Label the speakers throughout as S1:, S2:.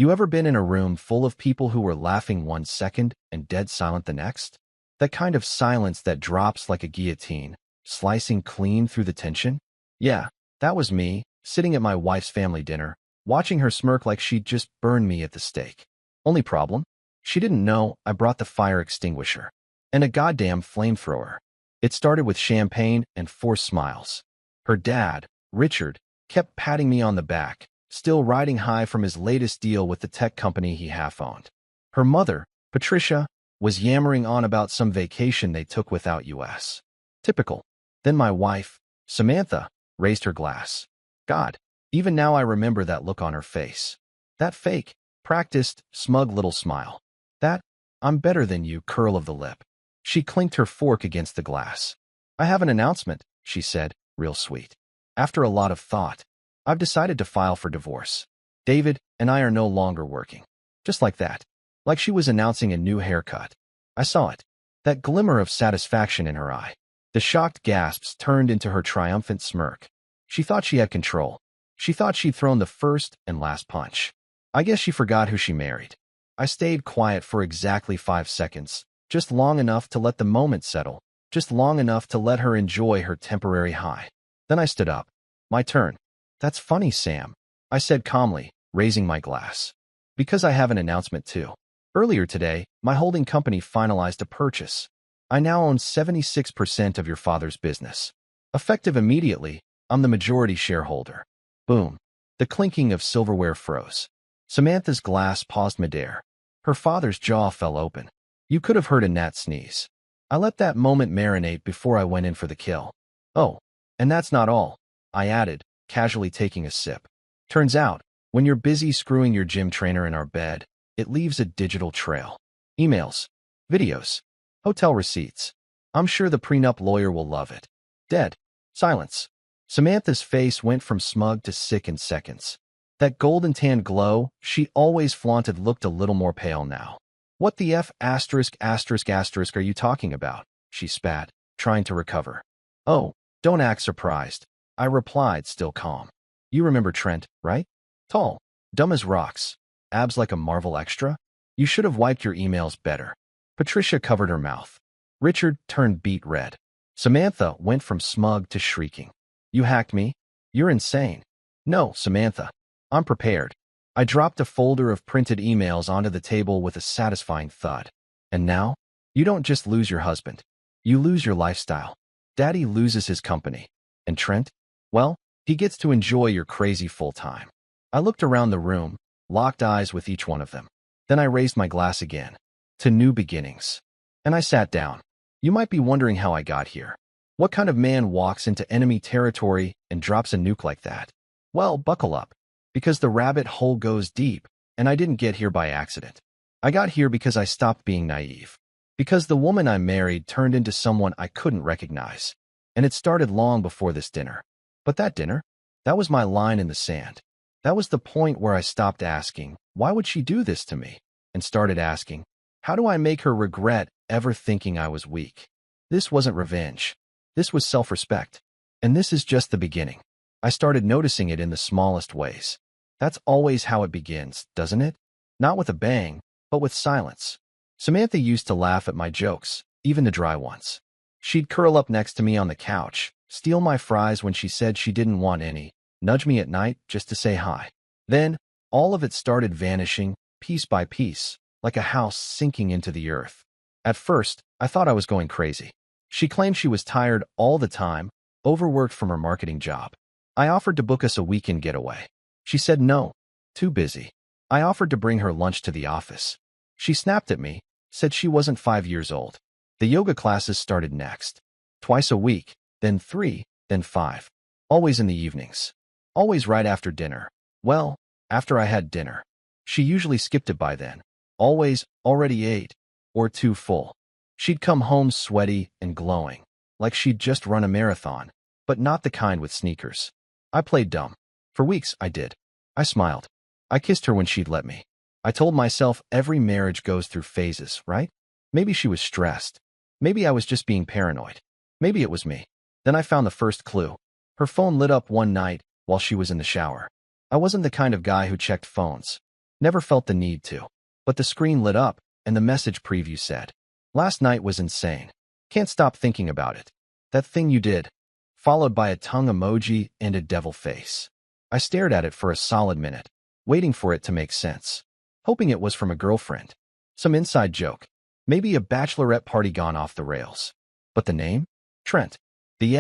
S1: You ever been in a room full of people who were laughing 1 second and dead silent the next? That kind of silence that drops like a guillotine, slicing clean through the tension? Yeah, that was me, sitting at my wife's family dinner, watching her smirk like she'd just burned me at the stake. Only problem? She didn't know I brought the fire extinguisher and a goddamn flamethrower. It started with champagne and forced smiles. Her dad, Richard, kept patting me on the back, still riding high from his latest deal with the tech company he half-owned. Her mother, Patricia, was yammering on about some vacation they took without us. Typical. Then my wife, Samantha, raised her glass. God, even now I remember that look on her face. That fake, practiced, smug little smile. That, I'm better than you curl of the lip. She clinked her fork against the glass. I have an announcement, she said, real sweet. After a lot of thought, I've decided to file for divorce. David and I are no longer working. Just like that. Like she was announcing a new haircut. I saw it. That glimmer of satisfaction in her eye. The shocked gasps turned into her triumphant smirk. She thought she had control. She thought she'd thrown the first and last punch. I guess she forgot who she married. I stayed quiet for exactly 5 seconds, just long enough to let the moment settle, just long enough to let her enjoy her temporary high. Then I stood up. My turn. That's funny, Sam, I said calmly, raising my glass. Because I have an announcement too. Earlier today, my holding company finalized a purchase. I now own 76% of your father's business. Effective immediately, I'm the majority shareholder. Boom. The clinking of silverware froze. Samantha's glass paused midair. Her father's jaw fell open. You could have heard a gnat sneeze. I let that moment marinate before I went in for the kill. Oh, and that's not all, I added, casually taking a sip. Turns out, when you're busy screwing your gym trainer in our bed, it leaves a digital trail. Emails, videos, hotel receipts. I'm sure the prenup lawyer will love it. Dead. Silence. Samantha's face went from smug to sick in seconds. That golden tan glow she always flaunted looked a little more pale now. What the F*** are you talking about? She spat, trying to recover. Oh, don't act surprised, I replied, still calm. You remember Trent, right? Tall, dumb as rocks, abs like a Marvel extra? You should have wiped your emails better. Patricia covered her mouth. Richard turned beet red. Samantha went from smug to shrieking. You hacked me? You're insane. No, Samantha. I'm prepared. I dropped a folder of printed emails onto the table with a satisfying thud. And now? You don't just lose your husband. You lose your lifestyle. Daddy loses his company. And Trent? Well, he gets to enjoy your crazy full-time. I looked around the room, locked eyes with each one of them. Then I raised my glass again. To new beginnings. And I sat down. You might be wondering how I got here. What kind of man walks into enemy territory and drops a nuke like that? Well, buckle up. Because the rabbit hole goes deep, and I didn't get here by accident. I got here because I stopped being naive. Because the woman I married turned into someone I couldn't recognize. And it started long before this dinner. But that dinner? That was my line in the sand. That was the point where I stopped asking, why would she do this to me? And started asking, how do I make her regret ever thinking I was weak? This wasn't revenge. This was self-respect. And this is just the beginning. I started noticing it in the smallest ways. That's always how it begins, doesn't it? Not with a bang, but with silence. Samantha used to laugh at my jokes, even the dry ones. She'd curl up next to me on the couch, steal my fries when she said she didn't want any, nudge me at night just to say hi. Then, all of it started vanishing, piece by piece, like a house sinking into the earth. At first, I thought I was going crazy. She claimed she was tired all the time, overworked from her marketing job. I offered to book us a weekend getaway. She said no, too busy. I offered to bring her lunch to the office. She snapped at me, said she wasn't 5 years old. The yoga classes started next. Twice a week, then 3, then 5. Always in the evenings. Always right after dinner. Well, after I had dinner. She usually skipped it by then. Always already ate, or too full. She'd come home sweaty and glowing, like she'd just run a marathon, but not the kind with sneakers. I played dumb. For weeks, I did. I smiled. I kissed her when she'd let me. I told myself every marriage goes through phases, right? Maybe she was stressed. Maybe I was just being paranoid. Maybe it was me. Then I found the first clue. Her phone lit up one night while she was in the shower. I wasn't the kind of guy who checked phones. Never felt the need to. But the screen lit up, and the message preview said, "Last night was insane. Can't stop thinking about it. That thing you did." Followed by a tongue emoji and a devil face. I stared at it for a solid minute, waiting for it to make sense. Hoping it was from a girlfriend. Some inside joke. Maybe a bachelorette party gone off the rails. But the name? Trent. The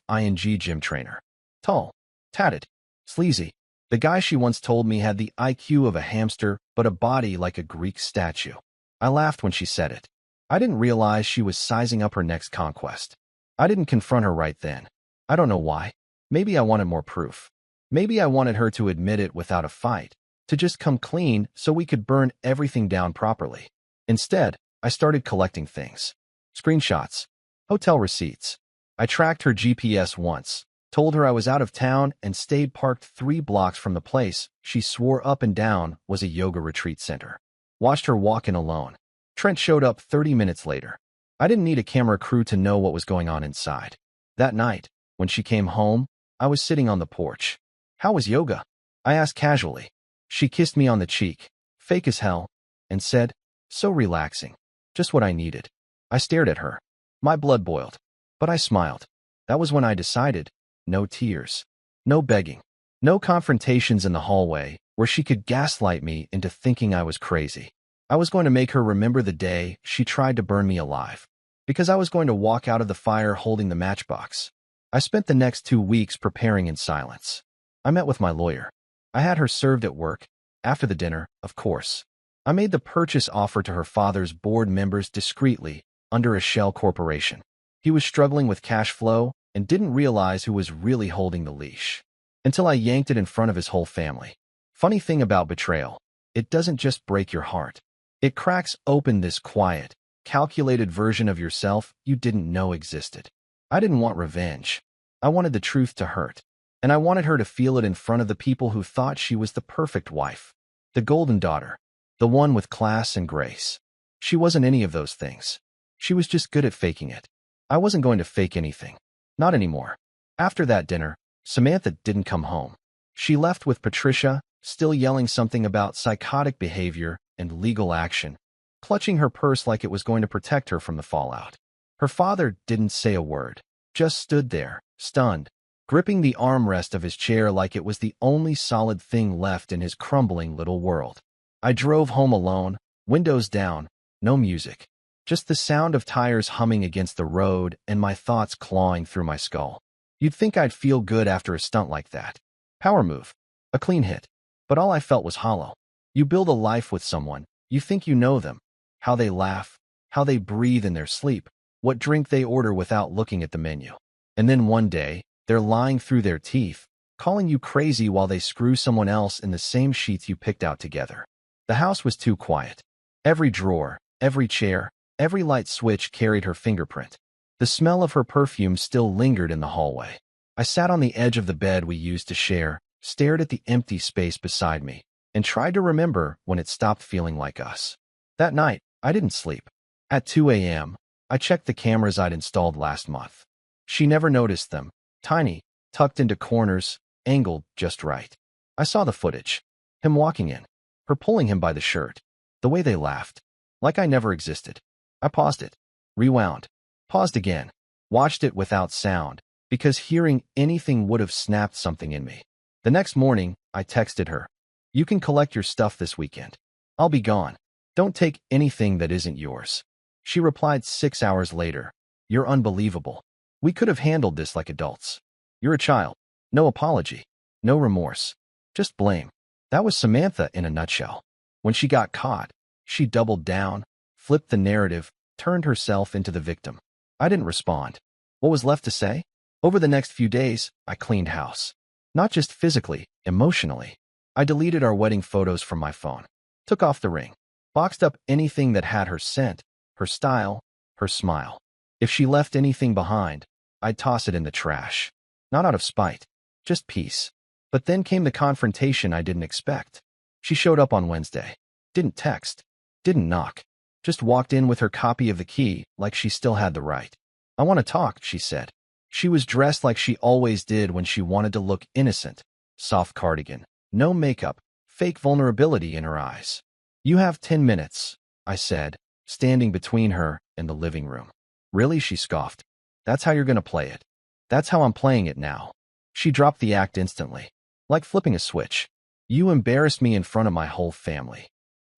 S1: ****ing gym trainer. Tall. Tatted. Sleazy. The guy she once told me had the IQ of a hamster, but a body like a Greek statue. I laughed when she said it. I didn't realize she was sizing up her next conquest. I didn't confront her right then. I don't know why. Maybe I wanted more proof. Maybe I wanted her to admit it without a fight, to just come clean so we could burn everything down properly. Instead, I started collecting things. Screenshots. Hotel receipts. I tracked her GPS once, told her I was out of town and stayed parked 3 blocks from the place she swore up and down was a yoga retreat center. Watched her walk in alone. Trent showed up 30 minutes later. I didn't need a camera crew to know what was going on inside. That night, when she came home, I was sitting on the porch. "How was yoga?" I asked casually. She kissed me on the cheek, fake as hell, and said, "So relaxing. Just what I needed." I stared at her. My blood boiled. But I smiled. That was when I decided, no tears. No begging. No confrontations in the hallway where she could gaslight me into thinking I was crazy. I was going to make her remember the day she tried to burn me alive. Because I was going to walk out of the fire holding the matchbox. I spent the next 2 weeks preparing in silence. I met with my lawyer. I had her served at work. After the dinner, of course. I made the purchase offer to her father's board members discreetly, under a shell corporation. He was struggling with cash flow and didn't realize who was really holding the leash. Until I yanked it in front of his whole family. Funny thing about betrayal, it doesn't just break your heart. It cracks open this quiet, calculated version of yourself you didn't know existed. I didn't want revenge. I wanted the truth to hurt. And I wanted her to feel it in front of the people who thought she was the perfect wife. The golden daughter. The one with class and grace. She wasn't any of those things. She was just good at faking it. I wasn't going to fake anything. Not anymore. After that dinner, Samantha didn't come home. She left with Patricia, still yelling something about psychotic behavior and legal action, clutching her purse like it was going to protect her from the fallout. Her father didn't say a word, just stood there, stunned, gripping the armrest of his chair like it was the only solid thing left in his crumbling little world. I drove home alone, windows down, no music, just the sound of tires humming against the road and my thoughts clawing through my skull. You'd think I'd feel good after a stunt like that. Power move. A clean hit. But all I felt was hollow. You build a life with someone, you think you know them. How they laugh, how they breathe in their sleep, what drink they order without looking at the menu. And then one day, they're lying through their teeth, calling you crazy while they screw someone else in the same sheets you picked out together. The house was too quiet. Every drawer, every chair, every light switch carried her fingerprint. The smell of her perfume still lingered in the hallway. I sat on the edge of the bed we used to share, stared at the empty space beside me, and tried to remember when it stopped feeling like us. That night, I didn't sleep. At 2 a.m., I checked the cameras I'd installed last month. She never noticed them. Tiny, tucked into corners, angled just right. I saw the footage. Him walking in. Her pulling him by the shirt. The way they laughed. Like I never existed. I paused it. Rewound. Paused again. Watched it without sound, because hearing anything would have snapped something in me. The next morning, I texted her. "You can collect your stuff this weekend. I'll be gone. Don't take anything that isn't yours." She replied 6 hours later. "You're unbelievable. We could have handled this like adults. You're a child. No apology. No remorse. Just blame." That was Samantha in a nutshell. When she got caught, she doubled down, flipped the narrative, turned herself into the victim. I didn't respond. What was left to say? Over the next few days, I cleaned house. Not just physically, emotionally. I deleted our wedding photos from my phone. Took off the ring. Boxed up anything that had her scent, her style, her smile. If she left anything behind, I'd toss it in the trash. Not out of spite, just peace. But then came the confrontation I didn't expect. She showed up on Wednesday. Didn't text. Didn't knock. Just walked in with her copy of the key like she still had the right. "I want to talk," she said. She was dressed like she always did when she wanted to look innocent. Soft cardigan. No makeup. fake vulnerability in her eyes. You have 10 minutes, I said, standing between her and the living room. Really? She scoffed. That's how you're gonna play it. That's how I'm playing it now. She dropped the act instantly, like flipping a switch. You embarrassed me in front of my whole family.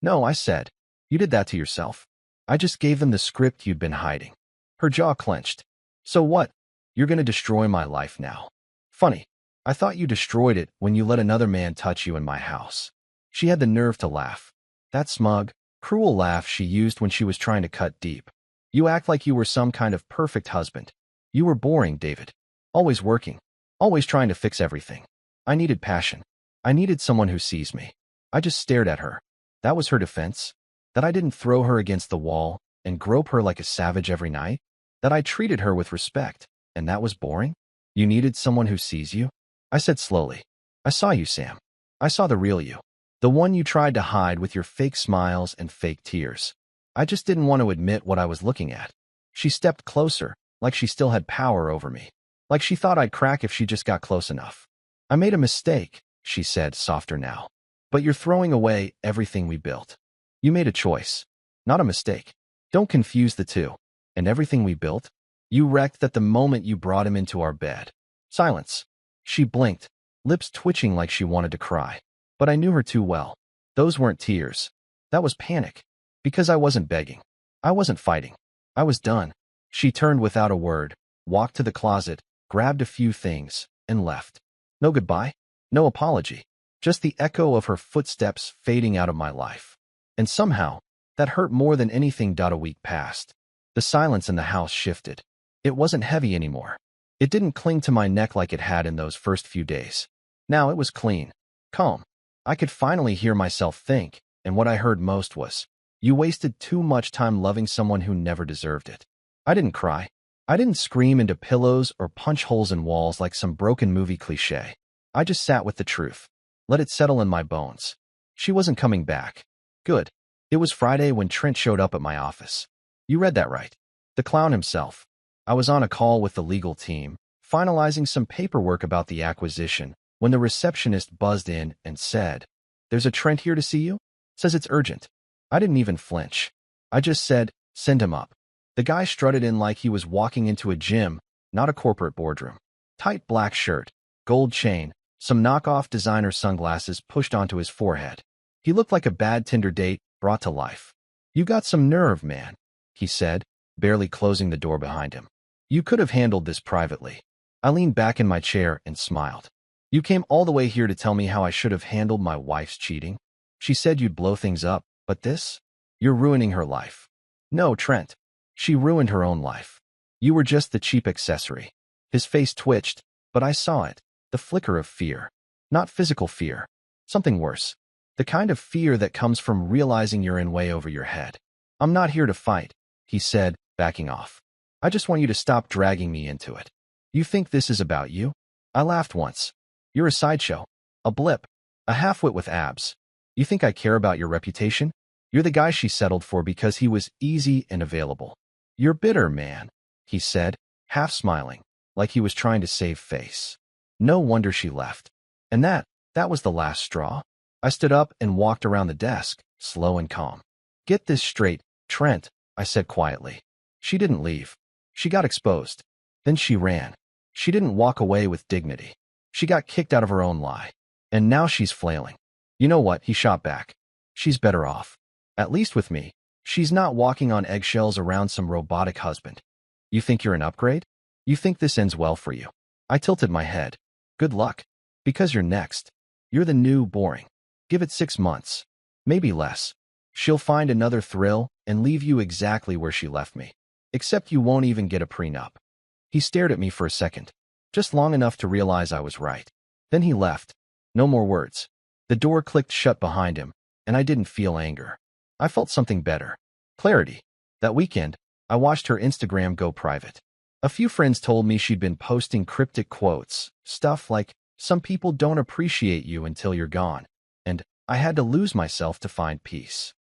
S1: No, I said. You did that to yourself. I just gave them the script you'd been hiding. Her jaw clenched. So what? You're gonna destroy my life now. Funny. I thought you destroyed it when you let another man touch you in my house. She had the nerve to laugh. That smug, cruel laugh she used when she was trying to cut deep. You act like you were some kind of perfect husband. You were boring, David. Always working. Always trying to fix everything. I needed passion. I needed someone who sees me. I just stared at her. That was her defense? That I didn't throw her against the wall and grope her like a savage every night? That I treated her with respect, and that was boring? You needed someone who sees you? I said slowly. I saw you, Sam. I saw the real you. The one you tried to hide with your fake smiles and fake tears. I just didn't want to admit what I was looking at. She stepped closer, like she still had power over me. Like she thought I'd crack if she just got close enough. I made a mistake, she said, softer now. But you're throwing away everything we built. You made a choice, not a mistake. Don't confuse the two. And everything we built? You wrecked that the moment you brought him into our bed. Silence. She blinked, lips twitching like she wanted to cry. But I knew her too well. Those weren't tears. That was panic. Because I wasn't begging. I wasn't fighting. I was done. She turned without a word, walked to the closet, grabbed a few things, and left. No goodbye. No apology. Just the echo of her footsteps fading out of my life. And somehow, that hurt more than anything. A week passed. The silence in the house shifted. It wasn't heavy anymore. It didn't cling to my neck like it had in those first few days. Now it was clean. Calm. I could finally hear myself think, and what I heard most was, you wasted too much time loving someone who never deserved it. I didn't cry. I didn't scream into pillows or punch holes in walls like some broken movie cliché. I just sat with the truth. Let it settle in my bones. She wasn't coming back. Good. It was Friday when Trent showed up at my office. You read that right. The clown himself. I was on a call with the legal team, finalizing some paperwork about the acquisition, when the receptionist buzzed in and said, "There's a Trent here to see you. Says it's urgent." I didn't even flinch. I just said, "Send him up." The guy strutted in like he was walking into a gym, not a corporate boardroom. Tight black shirt, gold chain, some knockoff designer sunglasses pushed onto his forehead. He looked like a bad Tinder date brought to life. "You got some nerve, man," he said, barely closing the door behind him. "You could have handled this privately." I leaned back in my chair and smiled. "You came all the way here to tell me how I should have handled my wife's cheating? She said you'd blow things up, but this? You're ruining her life." "No, Trent. She ruined her own life. You were just the cheap accessory." His face twitched, but I saw it, the flicker of fear. Not physical fear. Something worse. The kind of fear that comes from realizing you're in way over your head. "I'm not here to fight," he said, backing off. "I just want you to stop dragging me into it. You think this is about you?" I laughed once. "You're a sideshow. A blip. A half-wit with abs. You think I care about your reputation? You're the guy she settled for because he was easy and available." "You're bitter, man," he said, half smiling, like he was trying to save face. No wonder she left. And that was the last straw. I stood up and walked around the desk, slow and calm. "Get this straight, Trent," I said quietly. She didn't leave. She got exposed. Then she ran. She didn't walk away with dignity. She got kicked out of her own lie. And now she's flailing. "You know what?" he shot back. "She's better off. At least with me. She's not walking on eggshells around some robotic husband." "You think you're an upgrade? You think this ends well for you?" I tilted my head. "Good luck. Because you're next. You're the new boring. Give it 6 months. Maybe less. She'll find another thrill and leave you exactly where she left me. Except you won't even get a prenup." He stared at me for a second, just long enough to realize I was right. Then he left. No more words. The door clicked shut behind him, and I didn't feel anger. I felt something better. Clarity. That weekend, I watched her Instagram go private. A few friends told me she'd been posting cryptic quotes, stuff like, "Some people don't appreciate you until you're gone," and "I had to lose myself to find peace."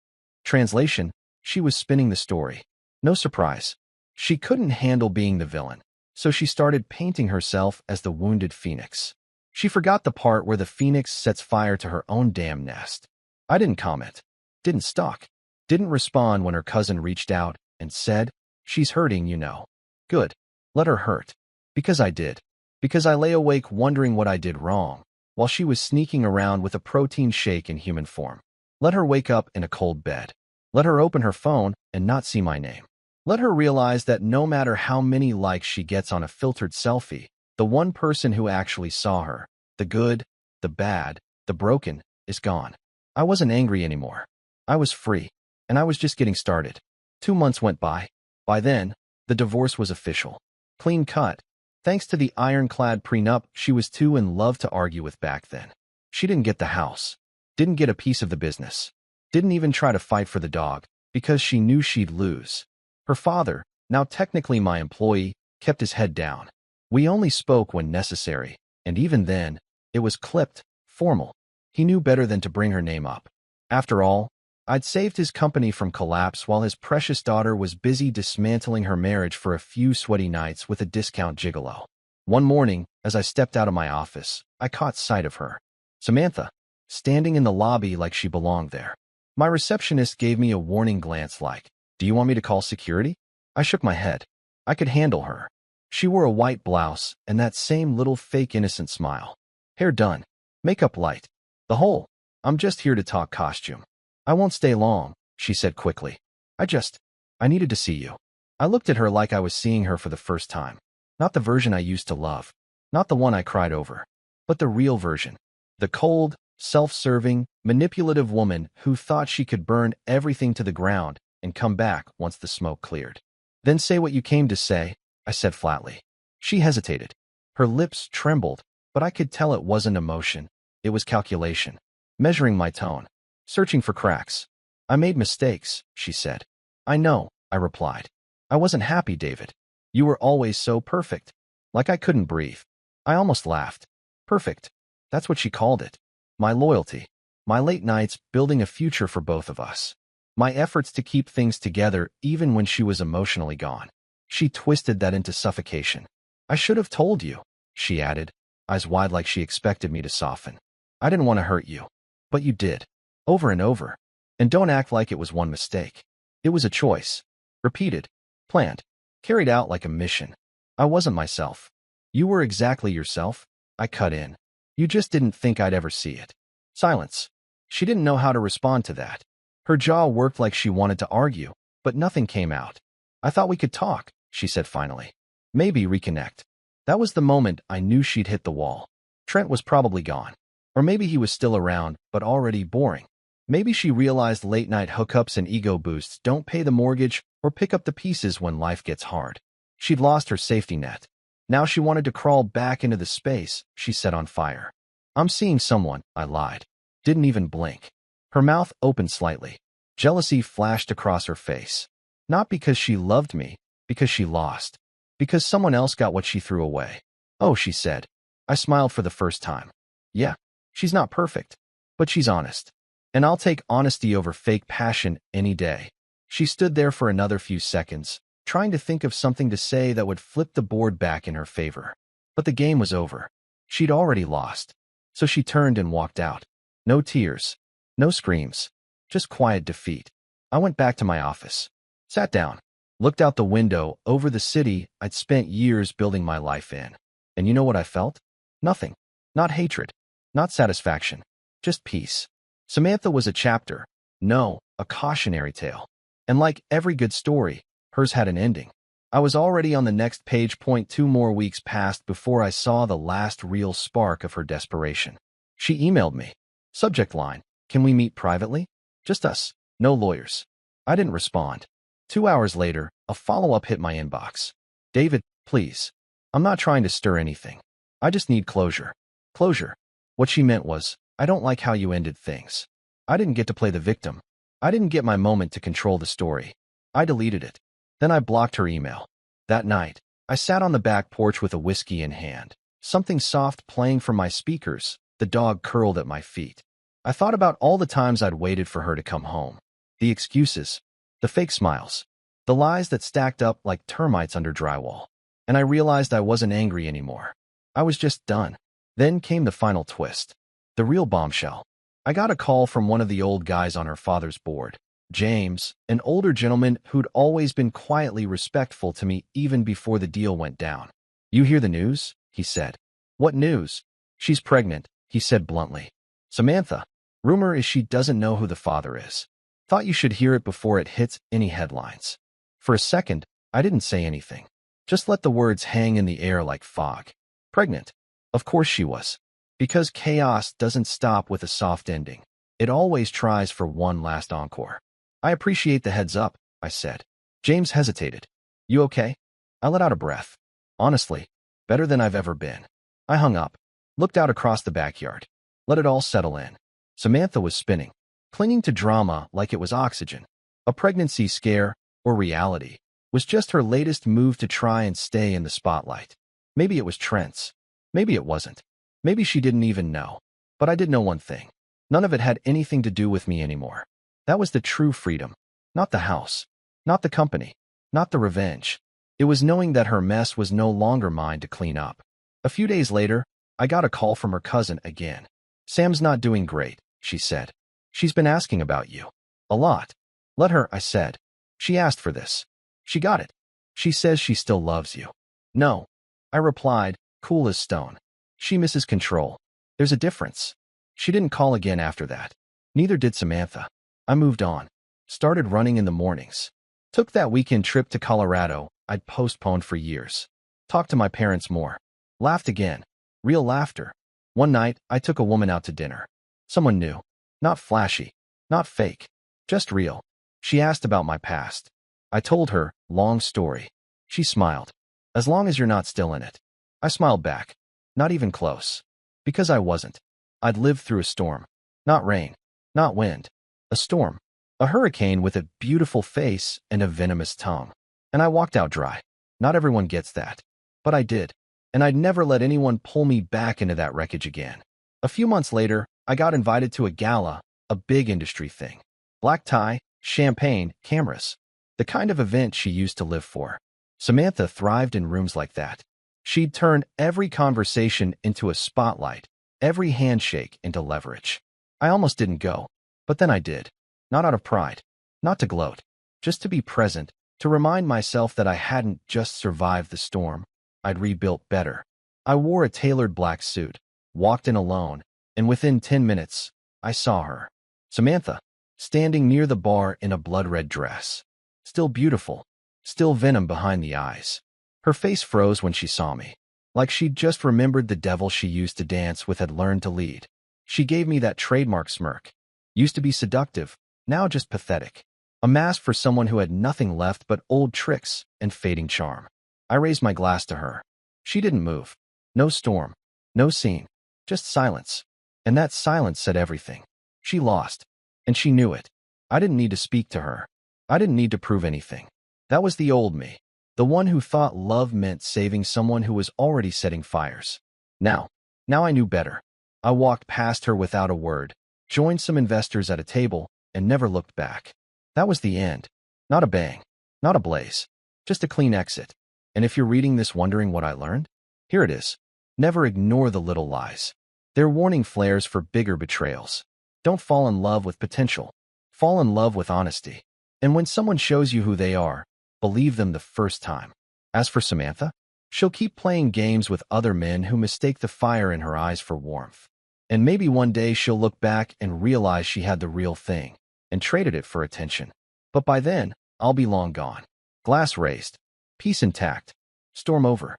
S1: Translation, she was spinning the story. No surprise. She couldn't handle being the villain, so she started painting herself as the wounded phoenix. She forgot the part where the phoenix sets fire to her own damn nest. I didn't comment, didn't stalk, didn't respond when her cousin reached out and said, "She's hurting, you know." Good. Let her hurt. Because I did. Because I lay awake wondering what I did wrong, while she was sneaking around with a protein shake in human form. Let her wake up in a cold bed. Let her open her phone and not see my name. Let her realize that no matter how many likes she gets on a filtered selfie, the one person who actually saw her, the good, the bad, the broken, is gone. I wasn't angry anymore. I was free, and I was just getting started. 2 months went by. By then, the divorce was official. Clean cut. Thanks to the ironclad prenup she was too in love to argue with back then. She didn't get the house. Didn't get a piece of the business. Didn't even try to fight for the dog, because she knew she'd lose. Her father, now technically my employee, kept his head down. We only spoke when necessary, and even then, it was clipped, formal. He knew better than to bring her name up. After all, I'd saved his company from collapse while his precious daughter was busy dismantling her marriage for a few sweaty nights with a discount gigolo. One morning, as I stepped out of my office, I caught sight of her. Samantha, standing in the lobby like she belonged there. My receptionist gave me a warning glance like, "Do you want me to call security?" I shook my head. I could handle her. She wore a white blouse and that same little fake innocent smile. Hair done. Makeup light. The whole. "I'm just here to talk costume." "I won't stay long," she said quickly. I needed to see you." I looked at her like I was seeing her for the first time. Not the version I used to love. Not the one I cried over. But the real version. The cold, self-serving, manipulative woman who thought she could burn everything to the ground and come back once the smoke cleared. "Then say what you came to say," I said flatly. She hesitated. Her lips trembled, but I could tell it wasn't emotion. It was calculation. Measuring my tone. Searching for cracks. "I made mistakes," she said. "I know," I replied. "I wasn't happy, David. You were always so perfect." Like I couldn't breathe. I almost laughed. Perfect. That's what she called it. My loyalty. My late nights building a future for both of us. My efforts to keep things together even when she was emotionally gone. She twisted that into suffocation. "I should have told you," she added, eyes wide like she expected me to soften. "I didn't want to hurt you. But you did. Over and over. And don't act like it was one mistake. It was a choice. Repeated. Planned. Carried out like a mission. I wasn't myself. You were exactly yourself." I cut in. "You just didn't think I'd ever see it." Silence. She didn't know how to respond to that. Her jaw worked like she wanted to argue, but nothing came out. "I thought we could talk," she said finally. "Maybe reconnect." That was the moment I knew she'd hit the wall. Trent was probably gone. Or maybe he was still around, but already boring. Maybe she realized late-night hookups and ego boosts don't pay the mortgage or pick up the pieces when life gets hard. She'd lost her safety net. Now she wanted to crawl back into the space she set on fire. "I'm seeing someone," I lied. Didn't even blink. Her mouth opened slightly. Jealousy flashed across her face. Not because she loved me, because she lost. Because someone else got what she threw away. "Oh," she said. I smiled for the first time. "Yeah, she's not perfect, but she's honest. And I'll take honesty over fake passion any day." She stood there for another few seconds, trying to think of something to say that would flip the board back in her favor. But the game was over. She'd already lost. So she turned and walked out. No tears. No screams. Just quiet defeat. I went back to my office. Sat down. Looked out the window over the city I'd spent years building my life in. And you know what I felt? Nothing. Not hatred. Not satisfaction. Just peace. Samantha was a chapter. No, a cautionary tale. And like every good story, hers had an ending. I was already on the next page. 2 more weeks passed before I saw the last real spark of her desperation. She emailed me. Subject line, "Can we meet privately? Just us. No lawyers." I didn't respond. 2 hours later, a follow-up hit my inbox. "David, please. I'm not trying to stir anything. I just need closure." Closure. What she meant was, I don't like how you ended things. I didn't get to play the victim. I didn't get my moment to control the story. I deleted it. Then I blocked her email. That night, I sat on the back porch with a whiskey in hand, something soft playing from my speakers, the dog curled at my feet. I thought about all the times I'd waited for her to come home. The excuses, the fake smiles, the lies that stacked up like termites under drywall. And I realized I wasn't angry anymore. I was just done. Then came the final twist. The real bombshell. I got a call from one of the old guys on her father's board. James, an older gentleman who'd always been quietly respectful to me even before the deal went down. "You hear the news?" he said. "What news?" "She's pregnant," he said bluntly. "Samantha. Rumor is she doesn't know who the father is. Thought you should hear it before it hits any headlines." For a second, I didn't say anything. Just let the words hang in the air like fog. Pregnant. Of course she was. Because chaos doesn't stop with a soft ending. It always tries for one last encore. "I appreciate the heads up," I said. James hesitated. "You okay?" I let out a breath. "Honestly, better than I've ever been." I hung up, looked out across the backyard, let it all settle in. Samantha was spinning, clinging to drama like it was oxygen. A pregnancy scare, or reality, was just her latest move to try and stay in the spotlight. Maybe it was Trent's. Maybe it wasn't. Maybe she didn't even know. But I did know one thing. None of it had anything to do with me anymore. That was the true freedom. Not the house. Not the company. Not the revenge. It was knowing that her mess was no longer mine to clean up. A few days later, I got a call from her cousin again. "Sam's not doing great," she said. "She's been asking about you. A lot." "Let her," I said. "She asked for this. She got it. She says she still loves you." "No," I replied, cool as stone. "She misses control. There's a difference." She didn't call again after that. Neither did Samantha. I moved on. Started running in the mornings. Took that weekend trip to Colorado I'd postponed for years. Talked to my parents more. Laughed again. Real laughter. One night, I took a woman out to dinner. Someone new. Not flashy. Not fake. Just real. She asked about my past. I told her, long story. She smiled. "As long as you're not still in it." I smiled back. Not even close. Because I wasn't. I'd lived through a storm. Not rain. Not wind. A storm. A hurricane with a beautiful face and a venomous tongue. And I walked out dry. Not everyone gets that. But I did. And I'd never let anyone pull me back into that wreckage again. A few months later, I got invited to a gala, a big industry thing. Black tie, champagne, cameras. The kind of event she used to live for. Samantha thrived in rooms like that. She'd turn every conversation into a spotlight, every handshake into leverage. I almost didn't go, but then I did. Not out of pride, not to gloat, just to be present, to remind myself that I hadn't just survived the storm, I'd rebuilt better. I wore a tailored black suit, walked in alone, and within 10 minutes, I saw her. Samantha, standing near the bar in a blood-red dress. Still beautiful, still venom behind the eyes. Her face froze when she saw me, like she'd just remembered the devil she used to dance with had learned to lead. She gave me that trademark smirk. Used to be seductive, now just pathetic. A mask for someone who had nothing left but old tricks and fading charm. I raised my glass to her. She didn't move. No storm. No scene. Just silence. And that silence said everything. She lost. And she knew it. I didn't need to speak to her. I didn't need to prove anything. That was the old me. The one who thought love meant saving someone who was already setting fires. Now I knew better. I walked past her without a word, joined some investors at a table, and never looked back. That was the end. Not a bang. Not a blaze. Just a clean exit. And if you're reading this wondering what I learned, here it is. Never ignore the little lies. They're warning flares for bigger betrayals. Don't fall in love with potential. Fall in love with honesty. And when someone shows you who they are, believe them the first time. As for Samantha, she'll keep playing games with other men who mistake the fire in her eyes for warmth. And maybe one day she'll look back and realize she had the real thing and traded it for attention. But by then, I'll be long gone. Glass raised. Peace intact. Storm over.